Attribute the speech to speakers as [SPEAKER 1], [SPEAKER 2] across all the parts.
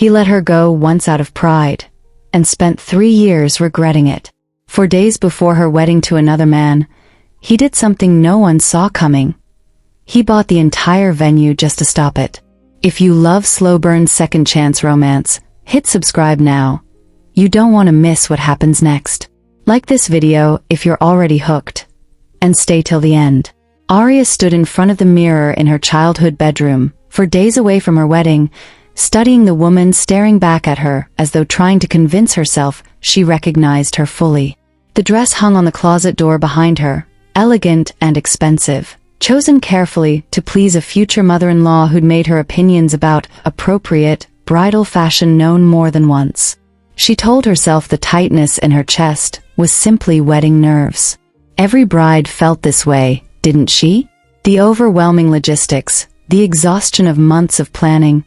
[SPEAKER 1] He let her go once out of pride, and spent 3 years regretting it. 4 days before her wedding to another man, he did something no one saw coming. He bought the entire venue just to stop it. If you love slow burn second chance romance, hit subscribe now. You don't want to miss what happens next. Like this video if you're already hooked. And stay till the end. Aria stood in front of the mirror in her childhood bedroom, for days away from her wedding, studying the woman staring back at her as though trying to convince herself she recognized her fully. The dress hung on the closet door behind her, elegant and expensive, chosen carefully to please a future mother-in-law who'd made her opinions about appropriate bridal fashion known more than once. She told herself the tightness in her chest was simply wedding nerves. Every bride felt this way, didn't she? The overwhelming logistics, the exhaustion of months of planning,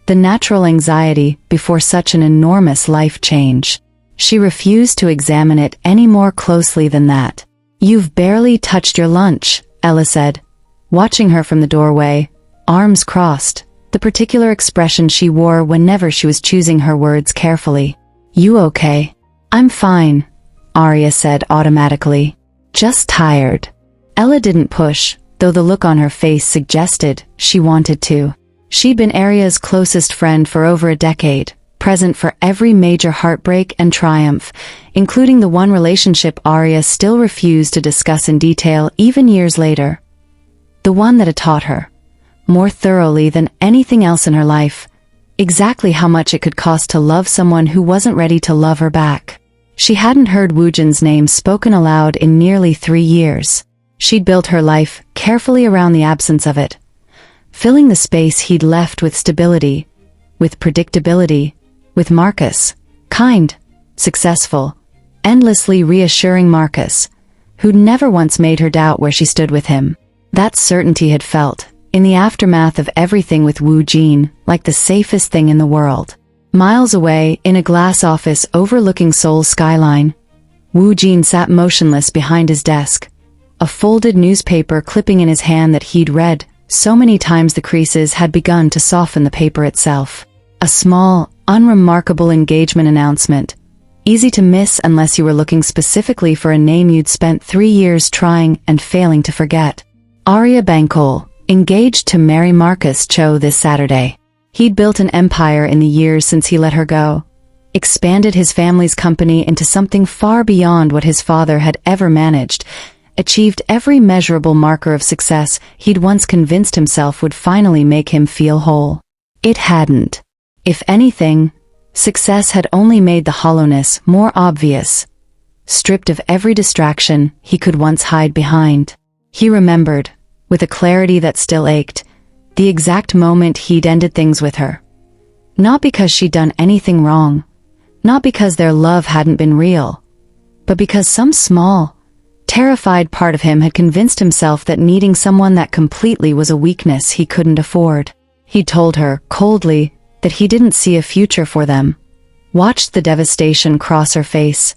[SPEAKER 1] the natural anxiety before such an enormous life change. She refused to examine it any more closely than that. "You've barely touched your lunch," Ella said, watching her from the doorway, arms crossed, the particular expression she wore whenever she was choosing her words carefully. "You okay?" "I'm fine," Aria said automatically. "Just tired." Ella didn't push, though the look on her face suggested she wanted to. She'd been Aria's closest friend for over a decade, present for every major heartbreak and triumph, including the one relationship Aria still refused to discuss in detail even years later. The one that had taught her, more thoroughly than anything else in her life, exactly how much it could cost to love someone who wasn't ready to love her back. She hadn't heard Woojin's name spoken aloud in nearly 3 years. She'd built her life carefully around the absence of it, filling the space he'd left with stability, with predictability, with Marcus, kind, successful, endlessly reassuring Marcus, who'd never once made her doubt where she stood with him. That certainty had felt, in the aftermath of everything with Woojin, like the safest thing in the world. Miles away, in a glass office overlooking Seoul's skyline, Woojin sat motionless behind his desk, a folded newspaper clipping in his hand that he'd read so many times the creases had begun to soften the paper itself. A small, unremarkable engagement announcement, easy to miss unless you were looking specifically for a name you'd spent 3 years trying and failing to forget. Aria Bankol, engaged to marry Marcus Cho this Saturday. He'd built an empire in the years since he let her go, expanded his family's company into something far beyond what his father had ever managed, achieved every measurable marker of success he'd once convinced himself would finally make him feel whole. It hadn't. If anything, success had only made the hollowness more obvious, stripped of every distraction he could once hide behind. He remembered, with a clarity that still ached, the exact moment he'd ended things with her. Not because she'd done anything wrong, not because their love hadn't been real, but because some small, terrified part of him had convinced himself that needing someone that completely was a weakness he couldn't afford. He told her, coldly, that he didn't see a future for them, watched the devastation cross her face,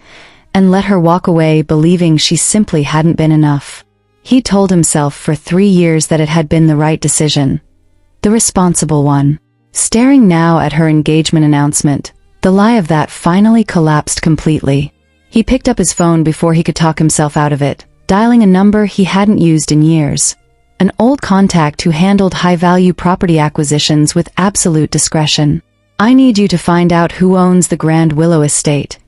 [SPEAKER 1] and let her walk away believing she simply hadn't been enough. He told himself for 3 years that it had been the right decision, the responsible one. Staring now at her engagement announcement, the lie of that finally collapsed completely. He picked up his phone before he could talk himself out of it, dialing a number he hadn't used in years. An old contact who handled high-value property acquisitions with absolute discretion. "I need you to find out who owns the Grand Willow estate,"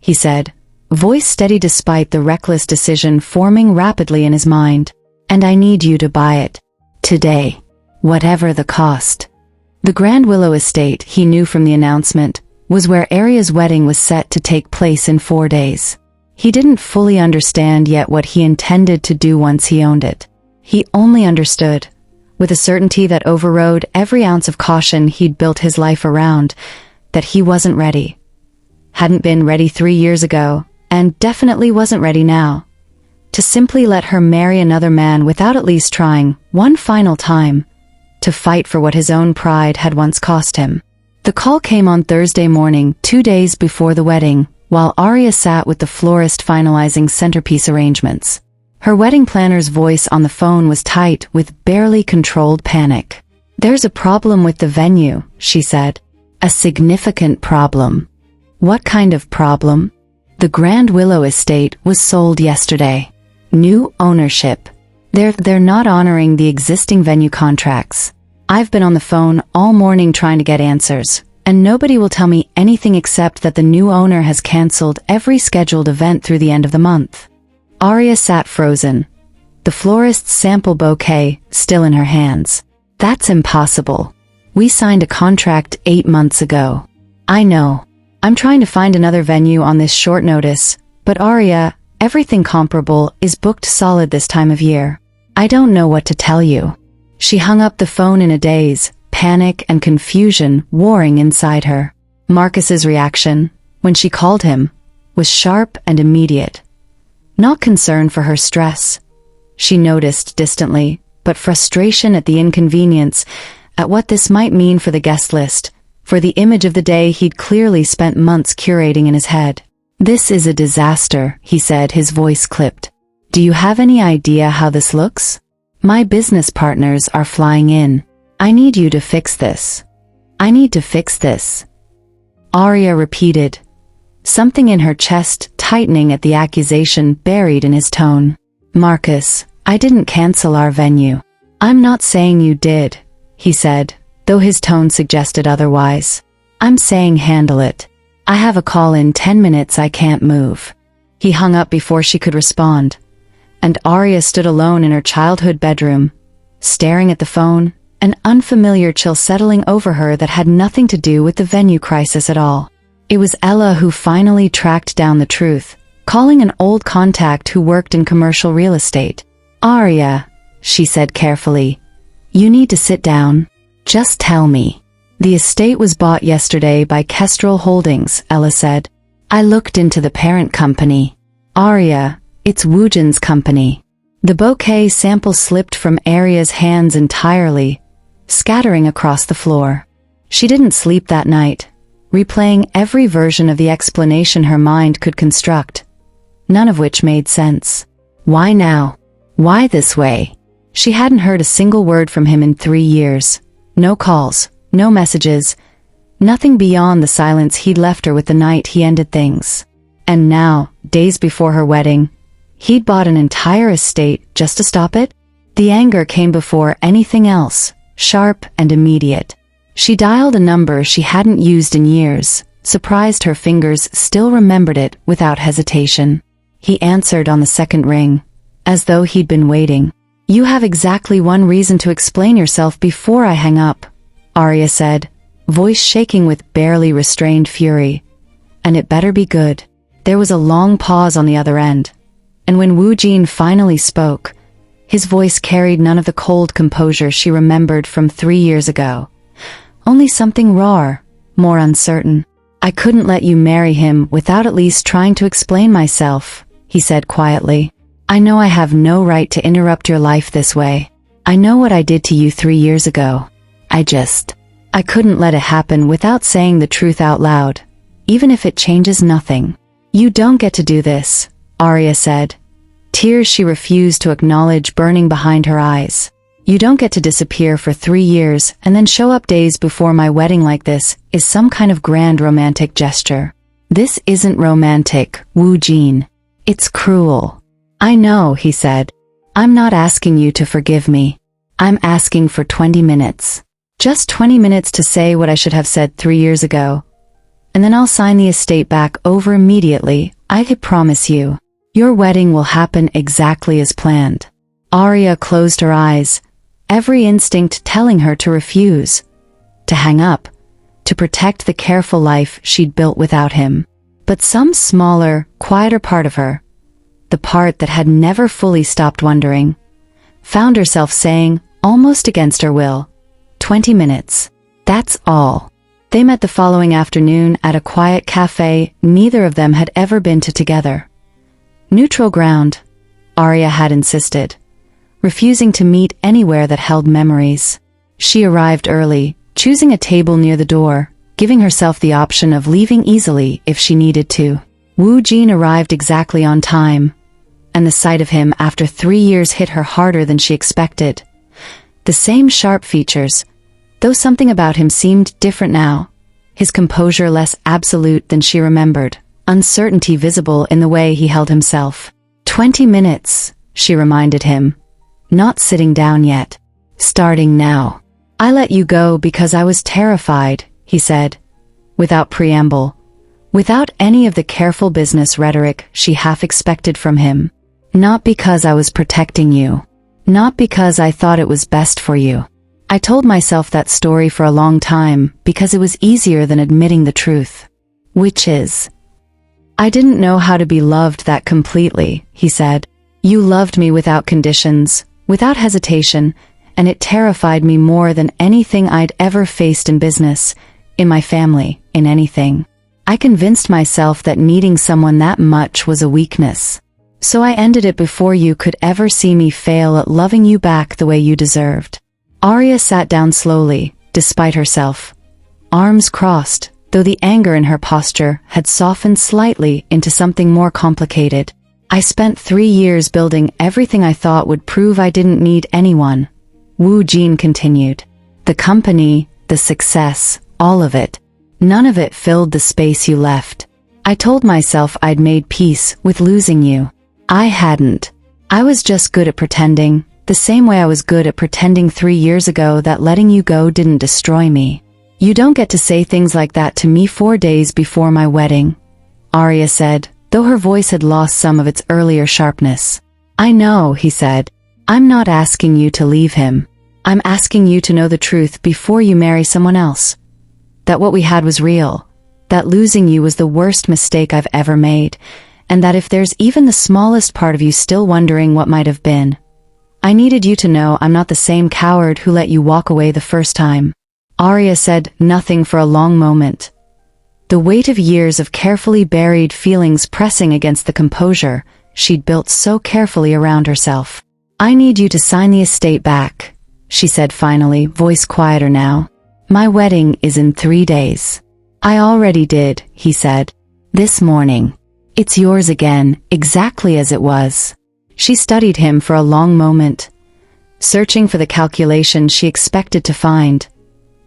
[SPEAKER 1] he said, voice steady despite the reckless decision forming rapidly in his mind. "And I need you to buy it. Today. Whatever the cost." The Grand Willow estate, he knew from the announcement, was where Aria's wedding was set to take place in 4 days. He didn't fully understand yet what he intended to do once he owned it. He only understood, with a certainty that overrode every ounce of caution he'd built his life around, that he wasn't ready. Hadn't been ready 3 years ago, and definitely wasn't ready now. To simply let her marry another man without at least trying, one final time, to fight for what his own pride had once cost him. The call came on Thursday morning, 2 days before the wedding, while Aria sat with the florist finalizing centerpiece arrangements. Her wedding planner's voice on the phone was tight with barely controlled panic. "There's a problem with the venue," she said. A significant problem. What kind of problem? The Grand Willow estate was sold yesterday. New ownership. They're not honoring the existing venue contracts. I've been on the phone all morning trying to get answers, and nobody will tell me anything except that the new owner has cancelled every scheduled event through the end of the month. Aria sat frozen, the florist's sample bouquet still in her hands. That's impossible. We signed a contract 8 months ago. I know. I'm trying to find another venue on this short notice, but Aria, everything comparable is booked solid this time of year. I don't know what to tell you. She hung up the phone in a daze, panic and confusion warring inside her. Marcus's reaction, when she called him, was sharp and immediate. Not concern for her stress. She noticed distantly, but frustration at the inconvenience, at what this might mean for the guest list, for the image of the day he'd clearly spent months curating in his head. "This is a disaster," he said, his voice clipped. "Do you have any idea how this looks? My business partners are flying in. I need you to fix this. I need to fix this." Aria repeated, something in her chest tightening at the accusation buried in his tone. "Marcus, I didn't cancel our venue." "I'm not saying you did," he said, though his tone suggested otherwise. "I'm saying handle it. I have a call in 10 minutes, I can't move." He hung up before she could respond, and Aria stood alone in her childhood bedroom, staring at the phone, an unfamiliar chill settling over her that had nothing to do with the venue crisis at all. It was Ella who finally tracked down the truth, calling an old contact who worked in commercial real estate. "Aria," she said carefully, "you need to sit down. Just tell me." "The estate was bought yesterday by Kestrel Holdings," Ella said. "I looked into the parent company." "Aria, it's Woojin's company." The bouquet sample slipped from Aria's hands entirely, scattering across the floor. She didn't sleep that night, replaying every version of the explanation her mind could construct, none of which made sense. Why now? Why this way? She hadn't heard a single word from him in 3 years. No calls, no messages, nothing beyond the silence he'd left her with the night he ended things. And now, days before her wedding, he'd bought an entire estate just to stop it? The anger came before anything else, sharp and immediate. She dialed a number she hadn't used in years, surprised her fingers still remembered it without hesitation. He answered on the second ring, as though he'd been waiting. "You have exactly one reason to explain yourself before I hang up," Aria said, voice shaking with barely restrained fury. "And it better be good." There was a long pause on the other end, and when Woojin finally spoke, his voice carried none of the cold composure she remembered from 3 years ago. Only something rawer, more uncertain. "I couldn't let you marry him without at least trying to explain myself," he said quietly. "I know I have no right to interrupt your life this way. I know what I did to you 3 years ago. I couldn't let it happen without saying the truth out loud, even if it changes nothing." "You don't get to do this," Aria said, tears she refused to acknowledge burning behind her eyes. "You don't get to disappear for 3 years and then show up days before my wedding like this is some kind of grand romantic gesture. This isn't romantic, Woojin. It's cruel." "I know," he said. "I'm not asking you to forgive me. I'm asking for 20 minutes. Just 20 minutes to say what I should have said 3 years ago. And then I'll sign the estate back over immediately, I promise you. Your wedding will happen exactly as planned." Aria closed her eyes, every instinct telling her to refuse, to hang up, to protect the careful life she'd built without him. But some smaller, quieter part of her, the part that had never fully stopped wondering, found herself saying, almost against her will, 20 minutes. That's all. They met the following afternoon at a quiet cafe neither of them had ever been to together. Neutral ground, Aria had insisted, refusing to meet anywhere that held memories. She arrived early, choosing a table near the door, giving herself the option of leaving easily if she needed to. Woojin arrived exactly on time, and the sight of him after 3 years hit her harder than she expected. The same sharp features, though something about him seemed different now. his composure less absolute than she remembered, uncertainty visible in the way he held himself. 20 minutes, she reminded him. Not sitting down yet. Starting now. I let you go because I was terrified, he said, without preamble, without any of the careful business rhetoric she half expected from him. Not because I was protecting you. Not because I thought it was best for you. I told myself that story for a long time because it was easier than admitting the truth. Which is, I didn't know how to be loved that completely, he said. You loved me without conditions, without hesitation, and it terrified me more than anything I'd ever faced in business, in my family, in anything. I convinced myself that needing someone that much was a weakness. So I ended it before you could ever see me fail at loving you back the way you deserved. Aria sat down slowly, despite herself. Arms crossed, though the anger in her posture had softened slightly into something more complicated. I spent 3 years building everything I thought would prove I didn't need anyone. Woojin continued. The company, the success, all of it. None of it filled the space you left. I told myself I'd made peace with losing you. I hadn't. I was just good at pretending, the same way I was good at pretending 3 years ago that letting you go didn't destroy me. You don't get to say things like that to me 4 days before my wedding, Aria said, though her voice had lost some of its earlier sharpness. I know, he said. I'm not asking you to leave him. I'm asking you to know the truth before you marry someone else. That what we had was real. That losing you was the worst mistake I've ever made. And that if there's even the smallest part of you still wondering what might have been, I needed you to know I'm not the same coward who let you walk away the first time. Aria said nothing for a long moment. The weight of years of carefully buried feelings pressing against the composure she'd built so carefully around herself. I need you to sign the estate back, she said finally, voice quieter now. My wedding is in 3 days. I already did, he said. This morning. It's yours again, exactly as it was. She studied him for a long moment, searching for the calculation she expected to find,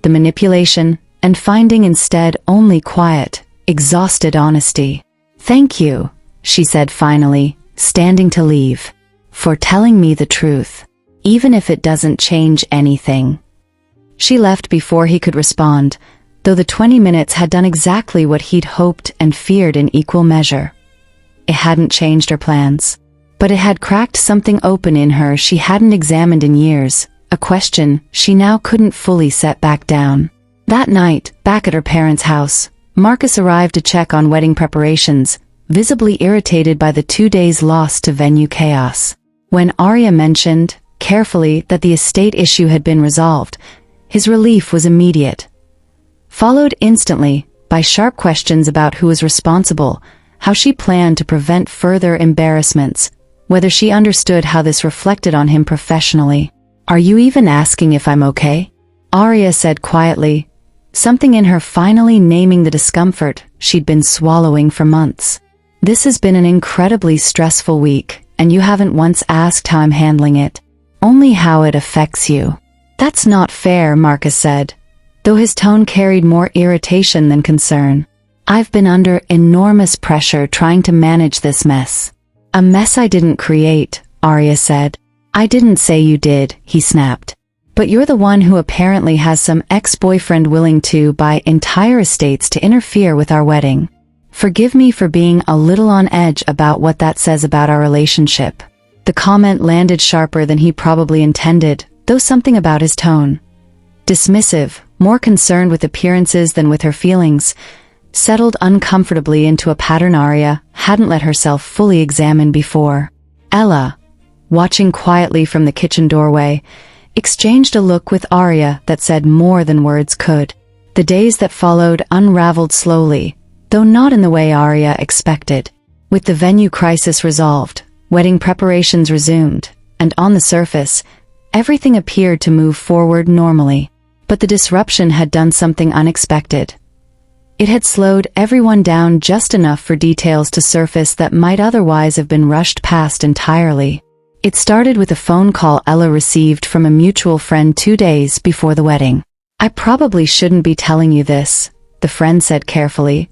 [SPEAKER 1] the manipulation, and finding instead only quiet, exhausted honesty. Thank you, she said finally, standing to leave, for telling me the truth, even if it doesn't change anything. She left before he could respond, though the 20 minutes had done exactly what he'd hoped and feared in equal measure. It hadn't changed her plans, but it had cracked something open in her she hadn't examined in years, a question she now couldn't fully set back down. That night, back at her parents' house, Marcus arrived to check on wedding preparations, visibly irritated by the 2 days lost to venue chaos. When Aria mentioned, carefully, that the estate issue had been resolved, his relief was immediate. Followed instantly by sharp questions about who was responsible, how she planned to prevent further embarrassments, whether she understood how this reflected on him professionally. Are you even asking if I'm okay? Aria said quietly, something in her finally naming the discomfort she'd been swallowing for months. This has been an incredibly stressful week, and you haven't once asked how I'm handling it, only how it affects you. That's not fair, Marcus said, though his tone carried more irritation than concern. I've been under enormous pressure trying to manage this mess. A mess I didn't create, Aria said. I didn't say you did, he snapped. But you're the one who apparently has some ex-boyfriend willing to buy entire estates to interfere with our wedding. Forgive me for being a little on edge about what that says about our relationship. The comment landed sharper than he probably intended, though something about his tone, dismissive, more concerned with appearances than with her feelings, settled uncomfortably into a pattern Aria hadn't let herself fully examine before. Ella, watching quietly from the kitchen doorway, exchanged a look with Aria that said more than words could. The days that followed unraveled slowly, though not in the way Aria expected. With the venue crisis resolved, wedding preparations resumed, and on the surface, everything appeared to move forward normally. But the disruption had done something unexpected. It had slowed everyone down just enough for details to surface that might otherwise have been rushed past entirely. It started with a phone call Ella received from a mutual friend 2 days before the wedding. I probably shouldn't be telling you this, the friend said carefully.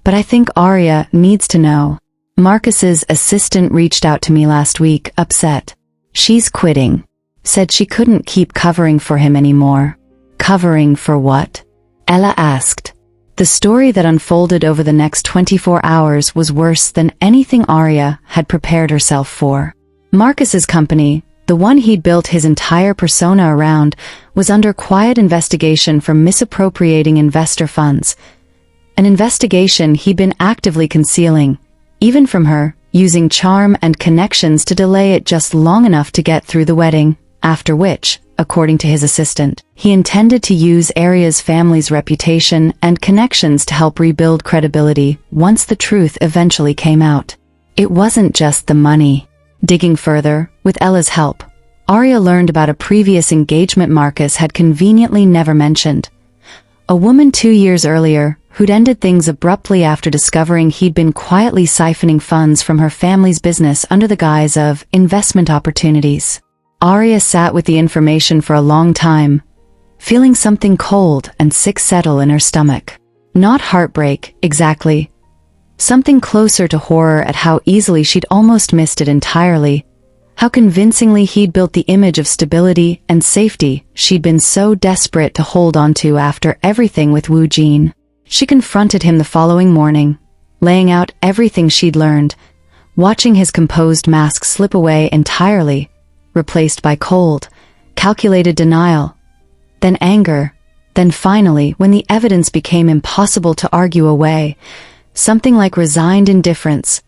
[SPEAKER 1] But I think Aria needs to know. Marcus's assistant reached out to me last week, upset. She's quitting. Said she couldn't keep covering for him anymore. Covering for what? Ella asked. The story that unfolded over the next 24 hours was worse than anything Aria had prepared herself for. Marcus's company, the one he'd built his entire persona around, was under quiet investigation for misappropriating investor funds. An investigation he'd been actively concealing, even from her, using charm and connections to delay it just long enough to get through the wedding, after which, according to his assistant, he intended to use Aria's family's reputation and connections to help rebuild credibility once the truth eventually came out. It wasn't just the money. Digging further, with Ella's help, Aria learned about a previous engagement Marcus had conveniently never mentioned. A woman 2 years earlier who'd ended things abruptly after discovering he'd been quietly siphoning funds from her family's business under the guise of investment opportunities. Aria sat with the information for a long time, feeling something cold and sick settle in her stomach. Not heartbreak, exactly. Something closer to horror at how easily she'd almost missed it entirely. How convincingly he'd built the image of stability and safety she'd been so desperate to hold onto after everything with Woojin. She confronted him the following morning, laying out everything she'd learned, watching his composed mask slip away entirely, replaced by cold, calculated denial, then anger, then finally, when the evidence became impossible to argue away, something like resigned indifference,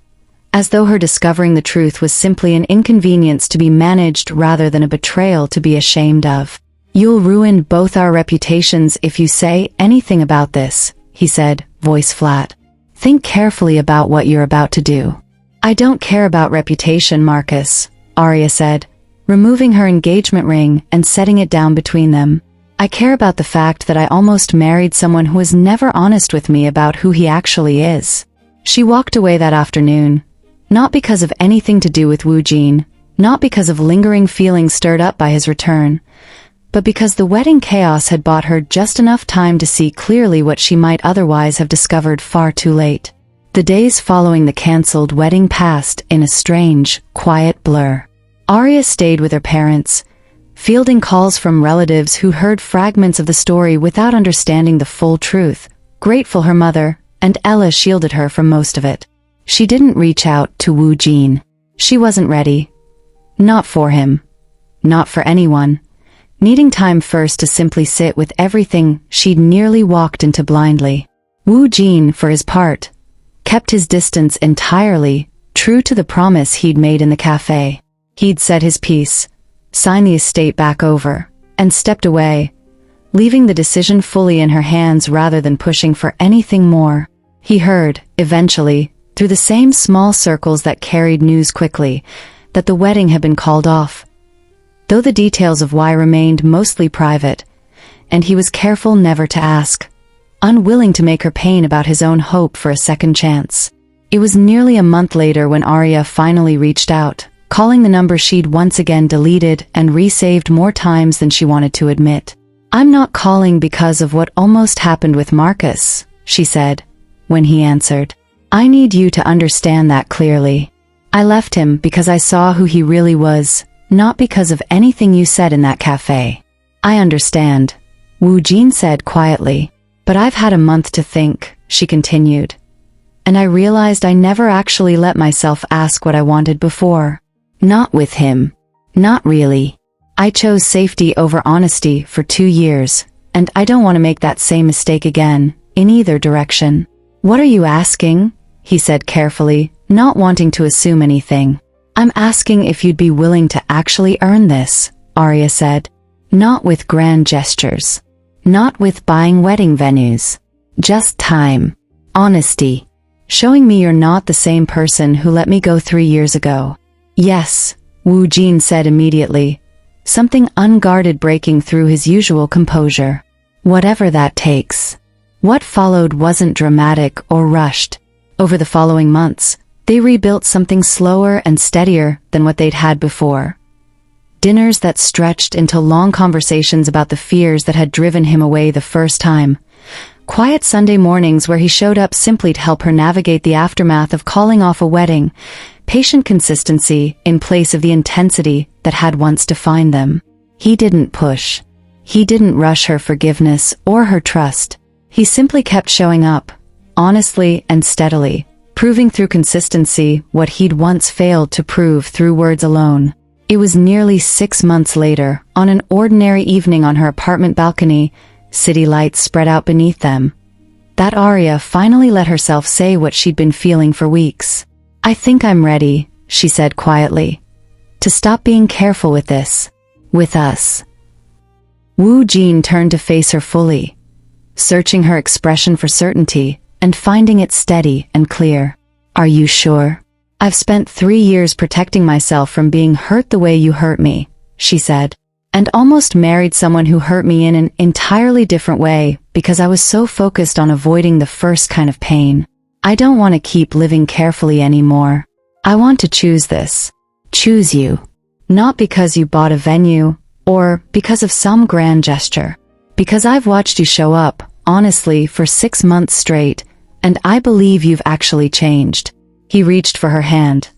[SPEAKER 1] as though her discovering the truth was simply an inconvenience to be managed rather than a betrayal to be ashamed of. "You'll ruin both our reputations if you say anything about this," he said, voice flat. "Think carefully about what you're about to do." "I don't care about reputation, Marcus," Aria said, removing her engagement ring and setting it down between them. "I care about the fact that I almost married someone who was never honest with me about who he actually is." She walked away that afternoon, not because of anything to do with Woojin, not because of lingering feelings stirred up by his return, but because the wedding chaos had bought her just enough time to see clearly what she might otherwise have discovered far too late. The days following the cancelled wedding passed in a strange, quiet blur. Aria stayed with her parents, fielding calls from relatives who heard fragments of the story without understanding the full truth, grateful her mother and Ella shielded her from most of it. She didn't reach out to Woojin. She wasn't ready. Not for him. Not for anyone. Needing time first to simply sit with everything she'd nearly walked into blindly. Woojin, for his part, kept his distance entirely, true to the promise he'd made in the cafe. He'd said his piece, signed the estate back over, and stepped away, leaving the decision fully in her hands rather than pushing for anything more. He heard, eventually, through the same small circles that carried news quickly, that the wedding had been called off, though the details of why remained mostly private, and he was careful never to ask, unwilling to make her pain about his own hope for a second chance. It was nearly a month later when Aria finally reached out, calling the number she'd once again deleted and resaved more times than she wanted to admit. "I'm not calling because of what almost happened with Marcus," she said, when he answered. "I need you to understand that clearly. I left him because I saw who he really was, not because of anything you said in that cafe." "I understand," Woojin said quietly. "But I've had a month to think," she continued. "And I realized I never actually let myself ask what I wanted before. Not with him. Not really. I chose safety over honesty for 2 years, and I don't want to make that same mistake again, in either direction." "What are you asking?" he said carefully, not wanting to assume anything. "I'm asking if you'd be willing to actually earn this," Aria said. "Not with grand gestures. Not with buying wedding venues. Just time. Honesty. Showing me you're not the same person who let me go 3 years ago." "Yes," Woojin said immediately, something unguarded breaking through his usual composure. "Whatever that takes." What followed wasn't dramatic or rushed. Over the following months, they rebuilt something slower and steadier than what they'd had before. Dinners that stretched into long conversations about the fears that had driven him away the first time. Quiet Sunday mornings where he showed up simply to help her navigate the aftermath of calling off a wedding. Patient consistency in place of the intensity that had once defined them. He didn't push. He didn't rush her forgiveness or her trust. He simply kept showing up, honestly and steadily, proving through consistency what he'd once failed to prove through words alone. It was nearly 6 months later, on an ordinary evening on her apartment balcony, city lights spread out beneath them, that Aria finally let herself say what she'd been feeling for weeks. "I think I'm ready," she said quietly, "to stop being careful with this. With us." Woojin turned to face her fully, searching her expression for certainty and finding it steady and clear. "Are you sure?" "I've spent 3 years protecting myself from being hurt the way you hurt me," she said, "and almost married someone who hurt me in an entirely different way because I was so focused on avoiding the first kind of pain. I don't want to keep living carefully anymore. I want to choose this. Choose you. Not because you bought a venue, or because of some grand gesture. Because I've watched you show up, honestly, for 6 months straight, and I believe you've actually changed." He reached for her hand,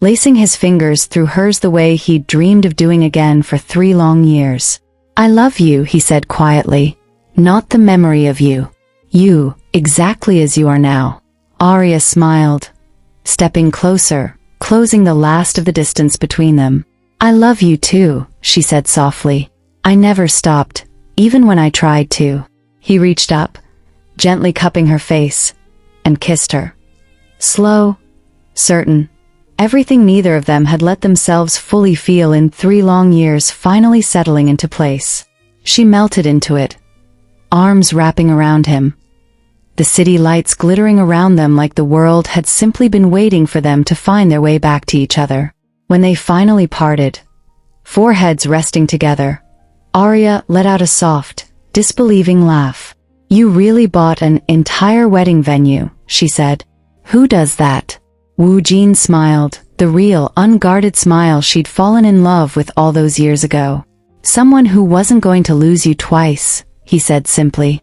[SPEAKER 1] lacing his fingers through hers the way he'd dreamed of doing again for 3 long years. "I love you," he said quietly. "Not the memory of you. You, exactly as you are now." Aria smiled, stepping closer, closing the last of the distance between them. "I love you too," she said softly. "I never stopped, even when I tried to." He reached up, gently cupping her face, and kissed her. Slow, certain, everything neither of them had let themselves fully feel in 3 long years finally settling into place. She melted into it, arms wrapping around him, the city lights glittering around them like the world had simply been waiting for them to find their way back to each other. When they finally parted, foreheads resting together, Aria let out a soft, disbelieving laugh. "You really bought an entire wedding venue," she said. "Who does that?" Woojin smiled, the real, unguarded smile she'd fallen in love with all those years ago. "Someone who wasn't going to lose you twice," he said simply.